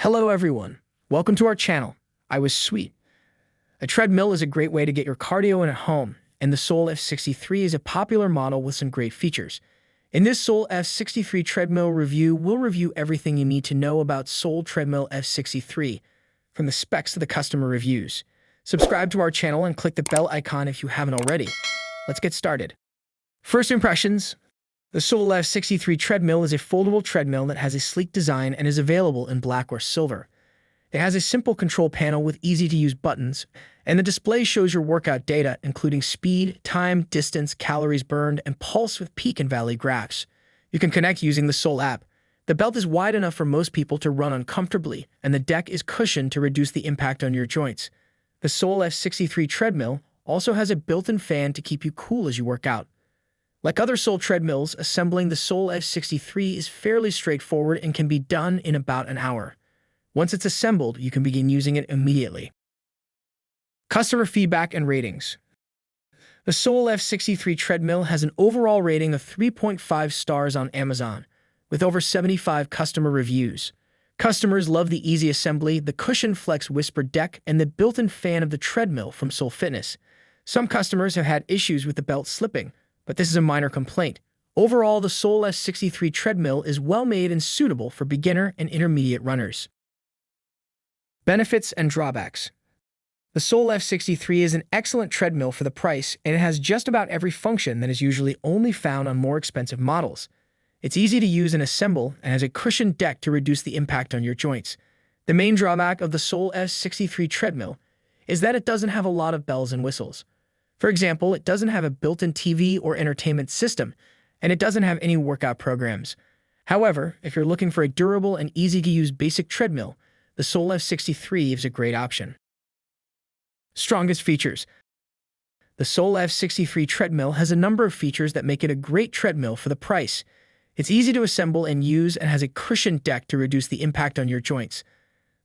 Hello everyone, welcome to our channel. I was sweet. A treadmill is a great way to get your cardio in at home, and the Sole F63 is a popular model with some great features. In this Sole F63 Treadmill review, we'll review everything you need to know about Sole Treadmill F63, from the specs to the customer reviews. Subscribe to our channel and click the bell icon if you haven't already. Let's get started. First impressions. The Sole F63 Treadmill is a foldable treadmill that has a sleek design and is available in black or silver. It has a simple control panel with easy-to-use buttons, and the display shows your workout data, including speed, time, distance, calories burned, and pulse with peak and valley graphs. You can connect using the Sole app. The belt is wide enough for most people to run uncomfortably, and the deck is cushioned to reduce the impact on your joints. The Sole F63 Treadmill also has a built-in fan to keep you cool as you work out. Like other Sole treadmills, assembling the Sole F63 is fairly straightforward and can be done in about an hour. Once it's assembled, you can begin using it immediately. Customer feedback and ratings. The Sole F63 Treadmill has an overall rating of 3.5 stars on Amazon, with over 75 customer reviews. Customers love the easy assembly, the cushion flex whisper deck, and the built-in fan of the treadmill from Sole Fitness. Some customers have had issues with the belt slipping, but this is a minor complaint. Overall, the Sole F63 Treadmill is well-made and suitable for beginner and intermediate runners. Benefits and drawbacks. The Sole F63 is an excellent treadmill for the price, and it has just about every function that is usually only found on more expensive models. It's easy to use and assemble, and has a cushioned deck to reduce the impact on your joints. The main drawback of the Sole F63 Treadmill is that it doesn't have a lot of bells and whistles. For example, it doesn't have a built-in TV or entertainment system, and it doesn't have any workout programs. However, if you're looking for a durable and easy-to-use basic treadmill, the Sole F63 is a great option. Strongest features. The Sole F63 Treadmill has a number of features that make it a great treadmill for the price. It's easy to assemble and use and has a cushioned deck to reduce the impact on your joints.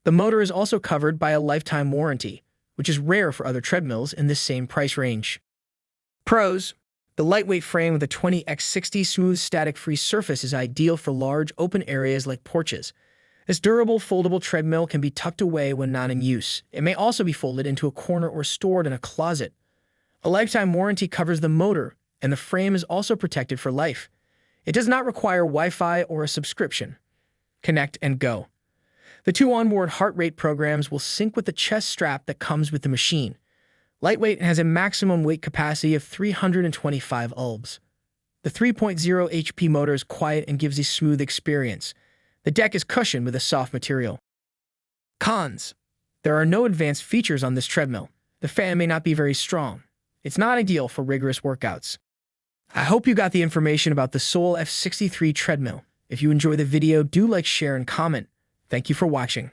The motor is also covered by a lifetime warranty, which is rare for other treadmills in this same price range. Pros. The lightweight frame with a 20x60 smooth static-free surface is ideal for large open areas like porches. This durable foldable treadmill can be tucked away when not in use. It may also be folded into a corner or stored in a closet. A lifetime warranty covers the motor, and the frame is also protected for life. It does not require Wi-Fi or a subscription. Connect and go. The two onboard heart rate programs will sync with the chest strap that comes with the machine. Lightweight has a maximum weight capacity of 325 lbs. The 3.0 HP motor is quiet and gives a smooth experience. The deck is cushioned with a soft material. Cons. There are no advanced features on this treadmill. The fan may not be very strong. It's not ideal for rigorous workouts. I hope you got the information about the Sole F63 Treadmill. If you enjoy the video, do like, share, and comment. Thank you for watching.